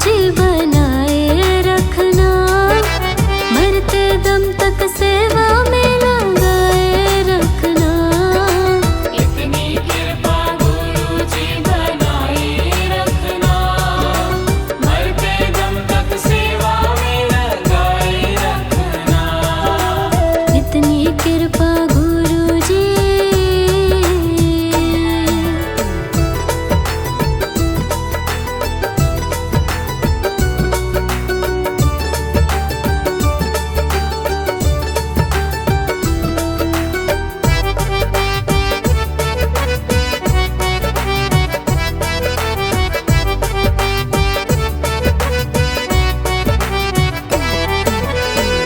जी बनाए रखना, मरते दम तक सेवा में लगाए रखना। इतनी कृपा गुरु जी बनाए रखना, मरते दम तक सेवा में लगाए रखना। इतनी कृपा गुरु जी।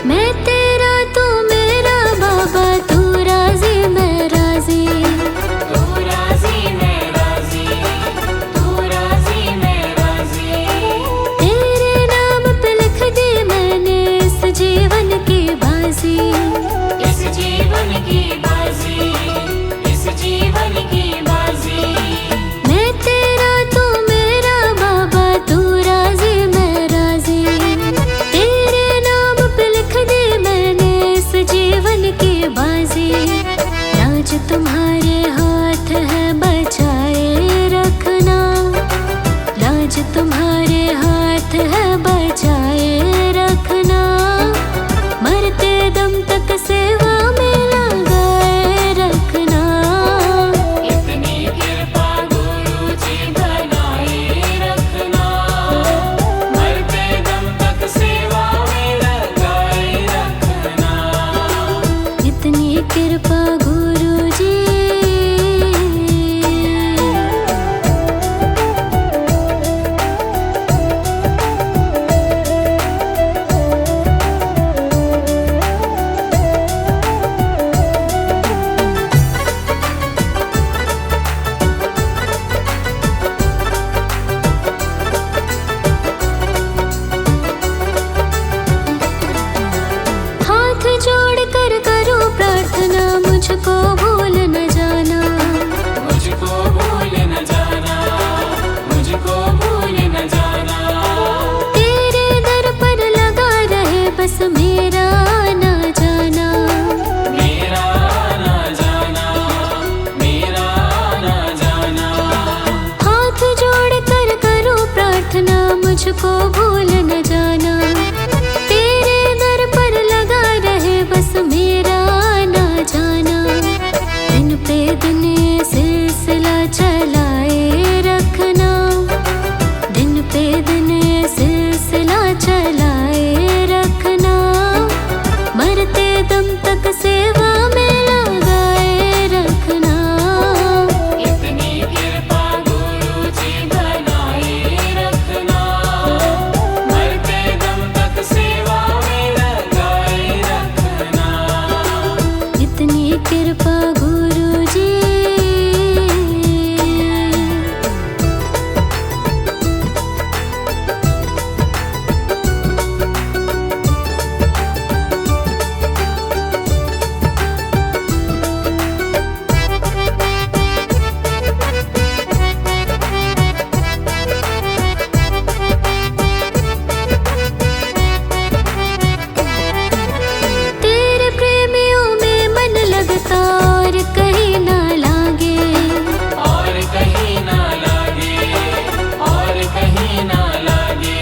मैं तेरा तू मेरा बाबा, तू राजी मैं राजी। तू राजी मैं राजी, तू राजी मैं राजी। तेरे नाम पे लिख दी मैंने इस जीवन की बाजी। इस जीवन की बाजी, इस जीवन की बाजी। मैं तेरा तू मेरा बाबा, तू राजी मैं राजी। तेरे नाम पे लिख दी मैंने इस जीवन की बाजी। लाज तुम्हारे हाथ है बचाए रखना, लाज तुम्हारे हाथ है बचाए रखना। मरते दम तक सेवा में लगाए रखना। इतनी कृपा गुरु जी बनाए रखना, मरते दम तक सेवा में लगाए रखना। इतनी कृपा गुरु जी। हाथ जोड़ कर करो प्रार्थना, मुझको भूल न जाना। मुझको भूल न जाना, मुझको भूल न जाना। तेरे दर पर लगा रहे बस मेरा ना जाना। मेरा ना जाना, मेरा ना जाना। हाथ जोड़ कर करो प्रार्थना, मुझको भूल न जाना। तेरे दर पर लगा रहे बस मेरा ना जाना। दिन पे दिन ये सिलसिला चलाए रखना, दिन पे दिन ये सिलसिला चलाए रखना। मरते दम तक सेवा में लगाए रखना। इतनी कृपा गुरु जी बनाए रखना, मरते दम तक सेवा में लगाए रखना। इतनी कृपा गुरु जी। तेरे प्रेमियों में मन लगता और कहीं ना लागे। और कहीं ना लागे, और कहीं ना लागे।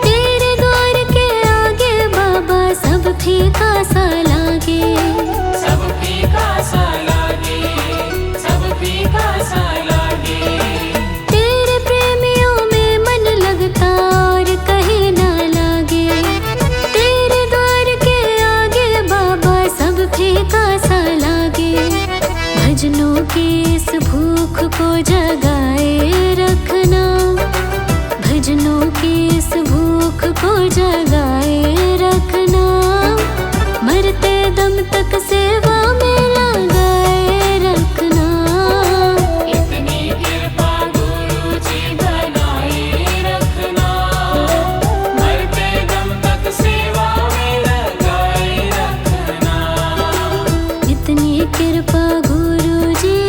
तेरे द्वार के आगे बाबा सब फीका सा लागे। सब फीका सा लागे, सब फीका सा लागे। तेरे प्रेमियों में मन लगता और कहीं ना लागे। तेरे द्वार के आगे बाबा सब फीका सा लागे। भजनों की इस भूख को जगाए रखना, भजनों की इस भूख को जगाए रखना। मरते दम तक सेवा में लगाए रखना। इतनी कृपा गुरु जी बनाए रखना, मरते दम तक सेवा में लगाए रखना। इतनी कृपा गुरु जी।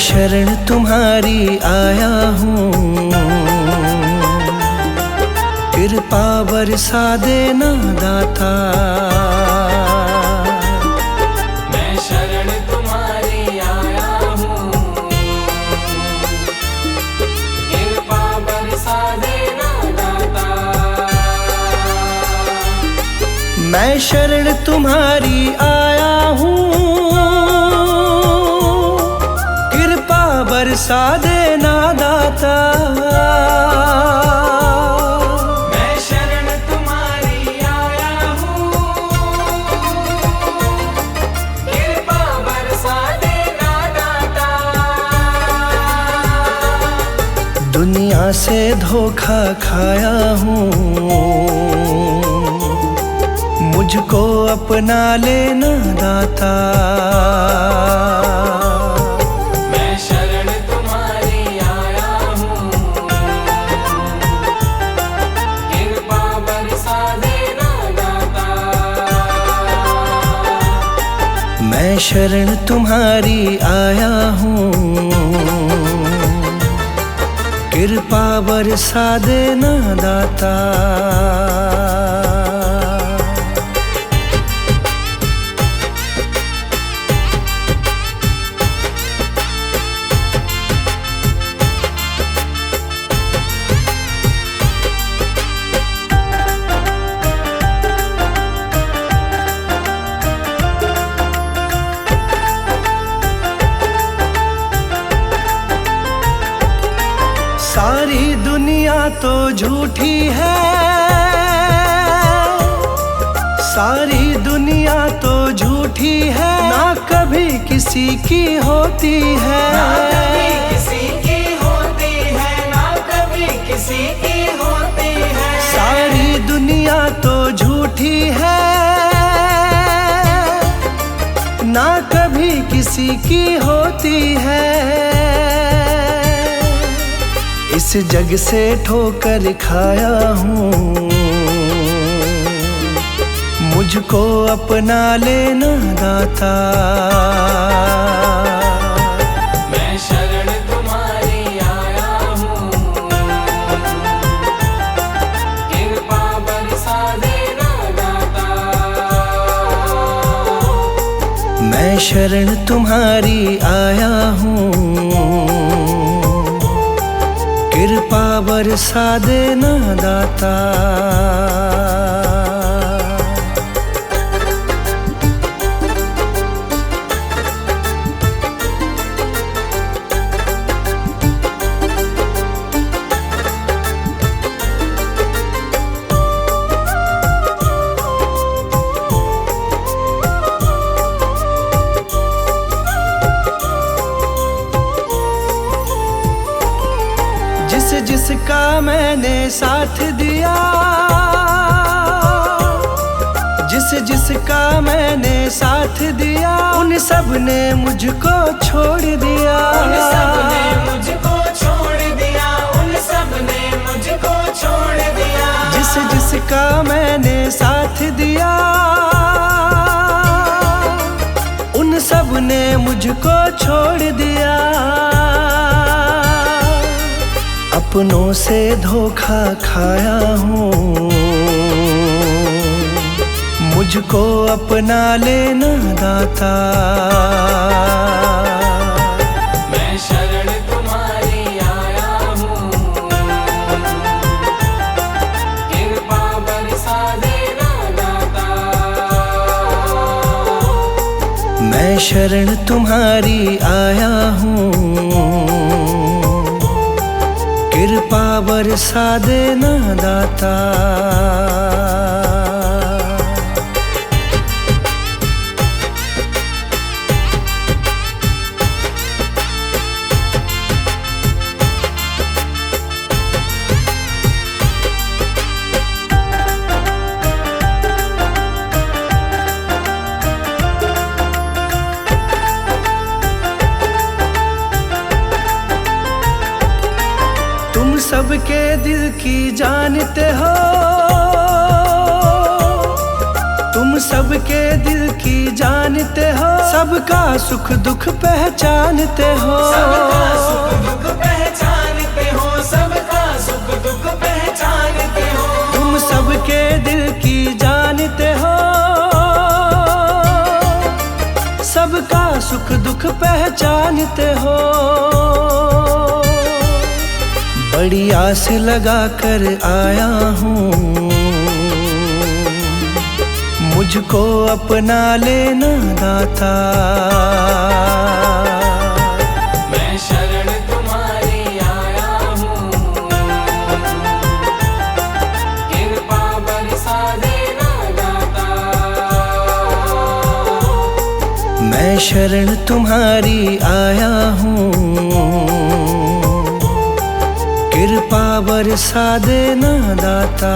शरण तुम्हारी आया हूँ, कृपा बरसा देना दाता। मैं शरण तुम्हारी आया हूँ, कृपा बरसा देना दाता। मैं शरण तुम्हारी आया हूँ, कृपा बरसा देना दाता। मैं शरण तुम्हारी आया हूँ, कृपा बरसा देना दाता। दुनिया से धोखा खाया हूँ, मुझको अपना लेना दाता। मैं शरण तुम्हारी आया हूँ, कृपा बरसा देना दाता। मैं शरण तुम्हारी आया हूँ, कृपा बरसा देना दाता। सारी दुनिया तो झूठी है, सारी दुनिया तो झूठी है, ना कभी किसी की होती है। ना कभी किसी की होती है, ना कभी किसी की होती है। सारी दुनिया तो झूठी है, ना कभी किसी की होती है। इस जग से ठोकर खाया हूँ, मुझको अपना लेना दाता। मैं शरण तुम्हारी आया हूँ, कृपा बरसा देना दाता। मैं शरण तुम्हारी आया हूँ, कृपा बरसा देना दाता। जिसका मैंने साथ दिया, जिसका मैंने साथ दिया, उन सब ने मुझको छोड़ दिया। उन सब ने मुझको छोड़ दिया, उन सब ने मुझको छोड़ दिया। जिसका मैंने साथ दिया, उन सब ने मुझको छोड़ दिया। अपनों से धोखा खाया हूँ, मुझको अपना लेना दाता। मैं शरण तुम्हारी आया हूँ, कृपा बरसा देना दाता। मैं शरण तुम्हारी आया हूँ, कृपा बरसा देना दाता। तुम सबके दिल की जानते हो, तुम सबके दिल की जानते हो, सबका सुख दुख पहचानते हो। सबका सुख दुख पहचानते हो, सबका सुख दुख पहचानते हो। तुम सबके दिल की जानते हो, सबका सुख दुख पहचानते हो। बड़ी आस लगा कर आया हूँ, मुझको अपना लेना दाता। मैं शरण तुम्हारी आया हूँ, कृपा बरसा देना दाता। मैं शरण तुम्हारी आया हूँ, कृपा बरसा देना दाता।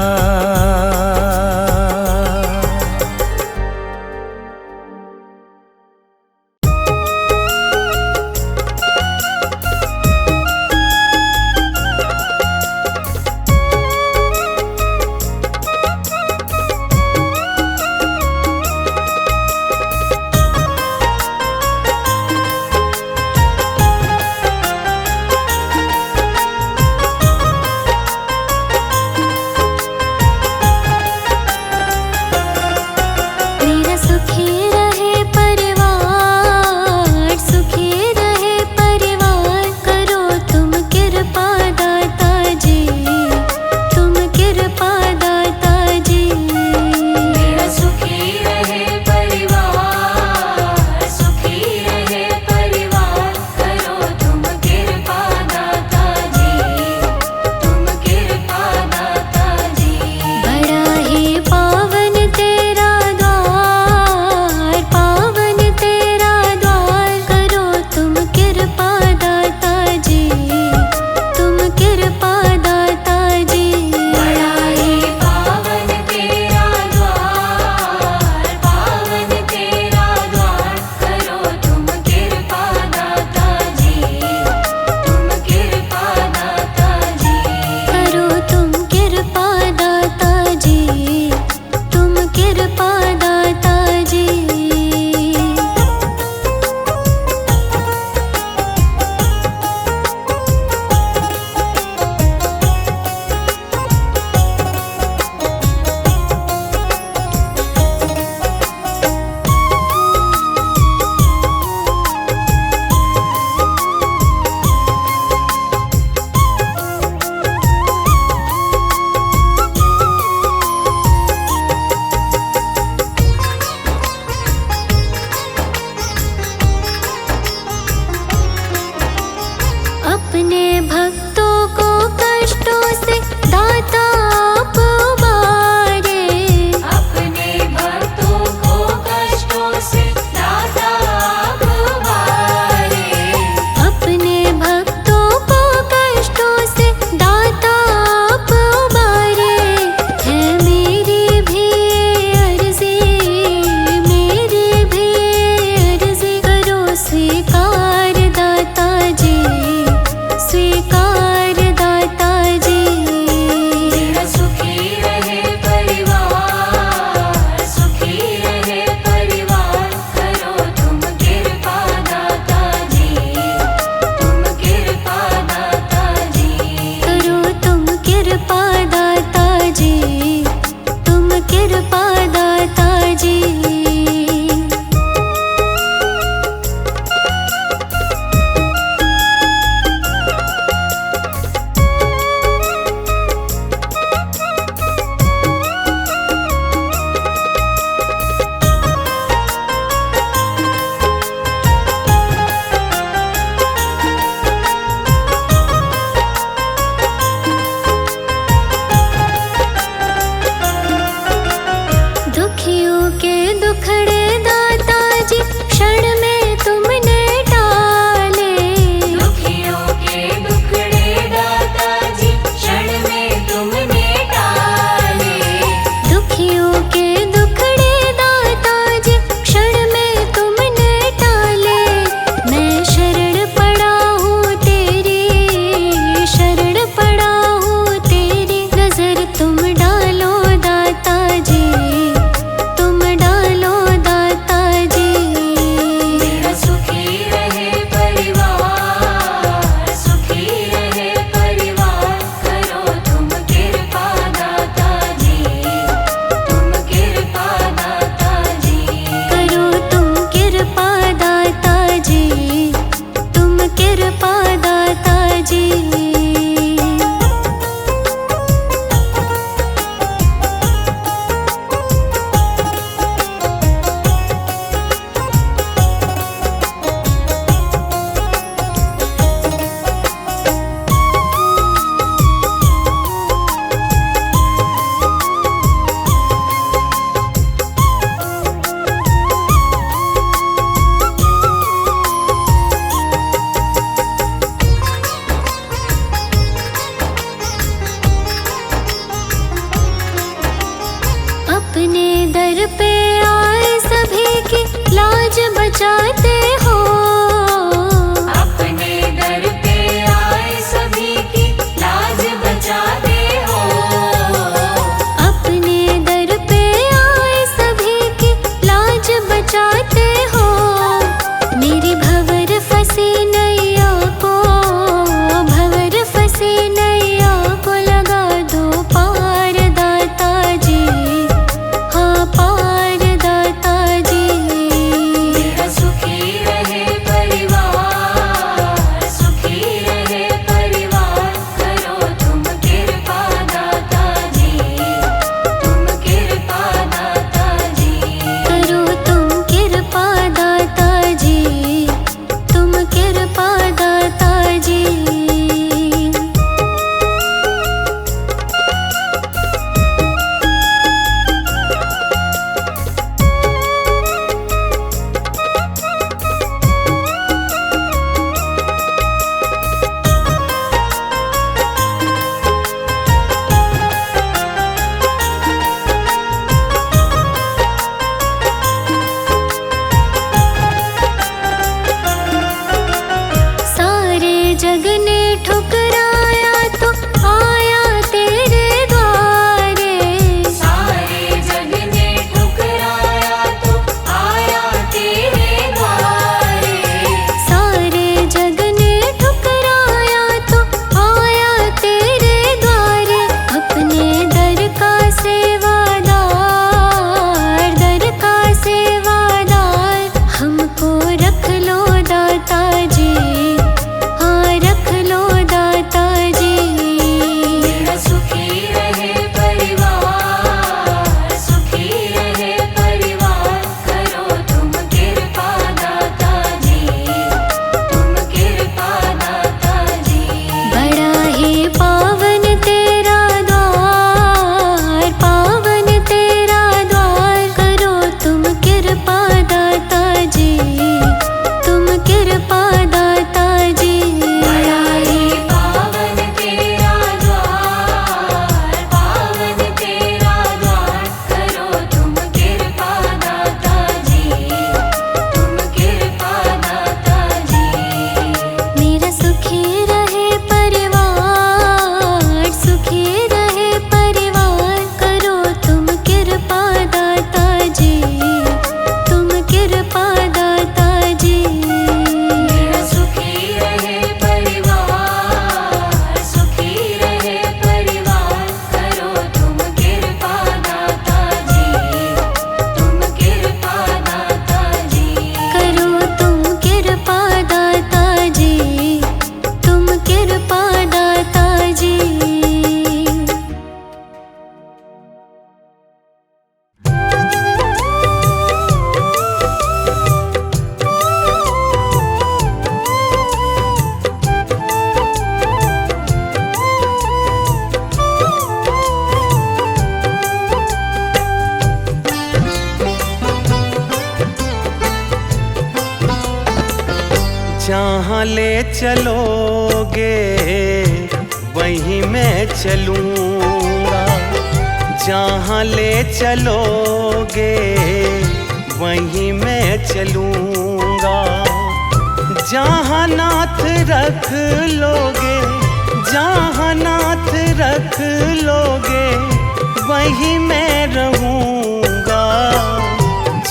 जहाँ ले चलोगे वहीं मैं चलूँगा, जहाँ ले चलोगे वहीं मैं चलूँगा। जहाँ नाथ रख लोगे, जहाँ नाथ रख लोगे वहीं मैं रहूँगा,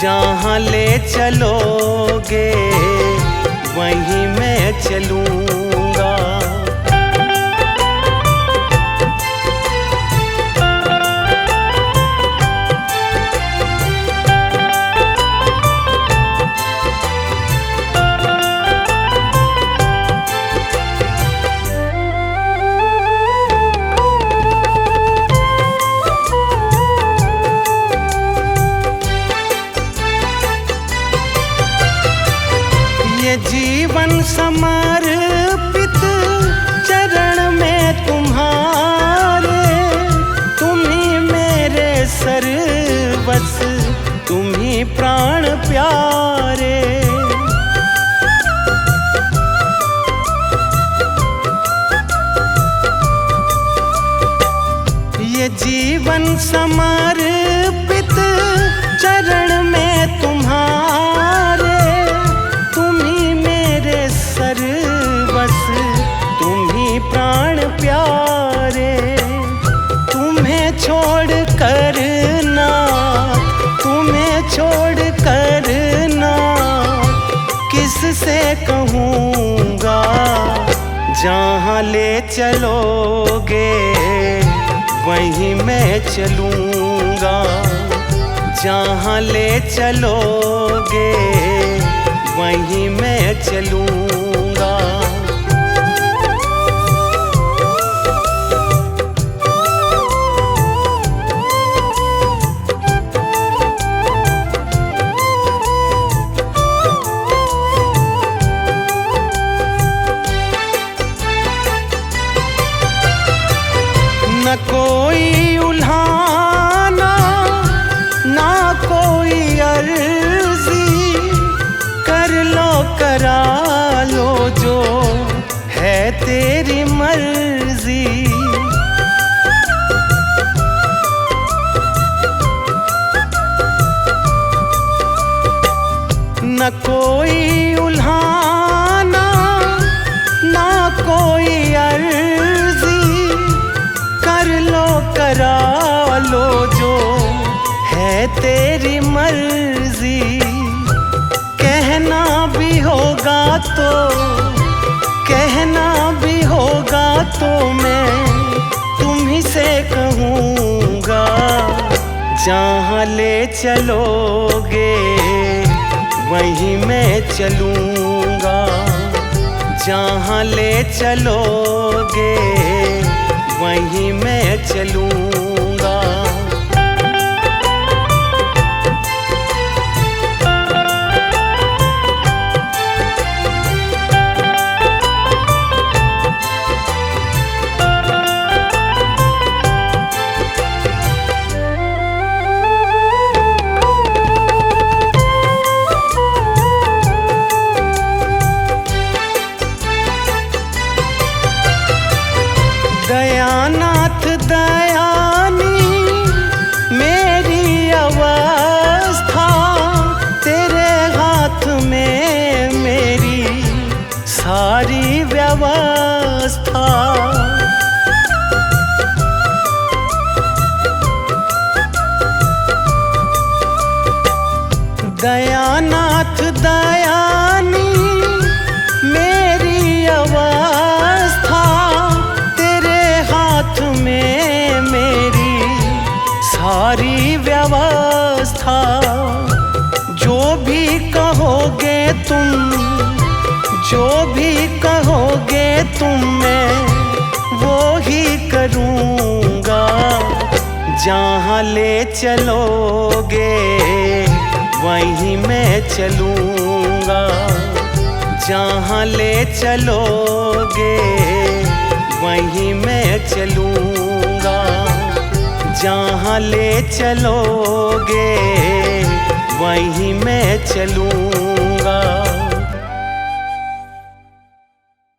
जहाँ ले चलोगे वहीं मैं चलूँगा। ये जीवन समर्पित चरण में तुम्हारे, तुम ही मेरे सर्वस, तुम ही प्राण प्यारे। ये जीवन समर्पित चरण में तुम्हारे, सर्वस तुम ही प्राण प्यारे। तुम्हें छोड़ कर ना, तुम्हें छोड़ कर ना किससे कहूँगा। जहाँ ले चलोगे वहीं मैं चलूँगा, जहाँ ले चलोगे वहीं मैं चलूँगा। न कोई उल्हाना, ना कोई अर्जी, कर लो करा लो जो है तेरी मर्जी। न कोई उल्हाना, ना कोई अर्जी, कर लो करा लो जो है तेरी मर्जी। कहना भी होगा तो, कहना भी होगा तो मैं तुम ही से कहूँगा। जहाँ ले चलोगे वहीं मैं चलूँगा, जहाँ ले चलोगे वहीं मैं चलूँगा। दयानाथ दयानी मेरी अवस्था, तेरे हाथ में मेरी सारी व्यवस्था। दयानाथ दयानी मेरी अवस्था, में मेरी सारी व्यवस्था। जो भी कहोगे तुम, जो भी कहोगे तुम, मैं वो ही करूँगा। जहाँ ले चलोगे वहीं मैं चलूँगा, जहाँ ले चलोगे वहीं मैं चलूँगा, जहाँ ले चलोगे वहीं मैं चलूँगा।